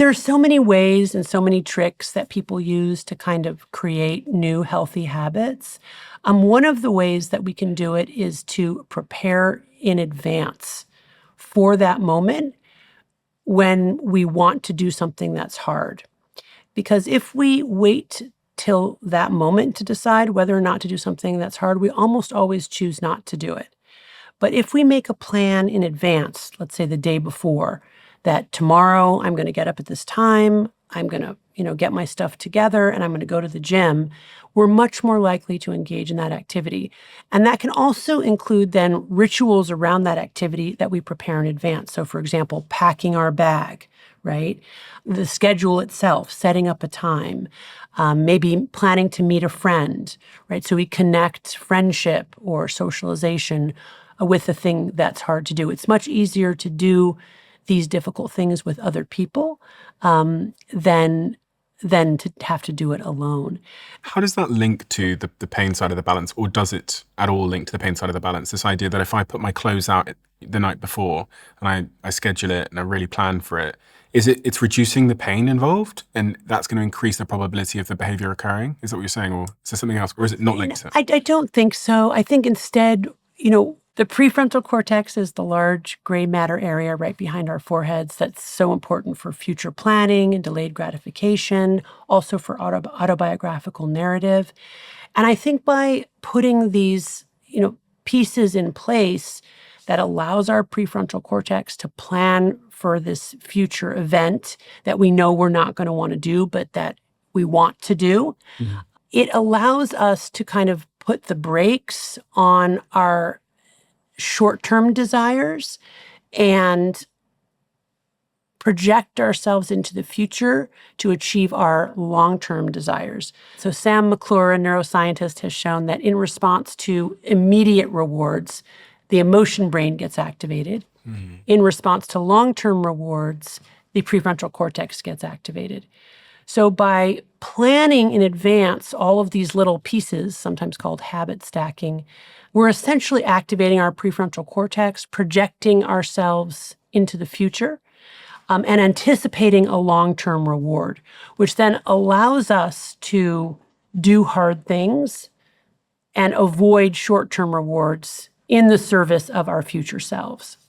There are so many ways and so many tricks that people use to kind of create new healthy habits. One of the ways that we can do it is to prepare in advance for that moment when we want to do something that's hard. Because if we wait till that moment to decide whether or not to do something that's hard, we almost always choose not to do it. But if we make a plan in advance, let's say the day before, that tomorrow I'm going to get up at this time, I'm going to, get my stuff together and I'm going to go to the gym, we're much more likely to engage in that activity. And that can also include then rituals around that activity that we prepare in advance. So for example, packing our bag, right? The schedule itself, setting up a time, maybe planning to meet a friend, right? So we connect friendship or socialization with the thing that's hard to do. It's much easier to do these difficult things with other people than to have to do it alone. How does that link to the pain side of the balance, or does it at all link to the pain side of the balance? This idea that if I put my clothes out the night before and I schedule it and I really plan for it, it's reducing the pain involved, and that's going to increase the probability of the behavior occurring? Is that what you're saying, or is there something else, or is it not linked to it? I don't think so. I think instead, the prefrontal cortex is the large gray matter area right behind our foreheads that's so important for future planning and delayed gratification, also for autobiographical narrative. And I think by putting these, pieces in place that allows our prefrontal cortex to plan for this future event that we know we're not going to want to do, but that we want to do, it allows us to kind of put the brakes on our short-term desires and project ourselves into the future to achieve our long-term desires. So Sam McClure, a neuroscientist, has shown that in response to immediate rewards, the emotion brain gets activated. In response to long-term rewards, the prefrontal cortex gets activated. So by planning in advance all of these little pieces, sometimes called habit stacking, we're essentially activating our prefrontal cortex, projecting ourselves into the future, and anticipating a long-term reward, which then allows us to do hard things and avoid short-term rewards in the service of our future selves.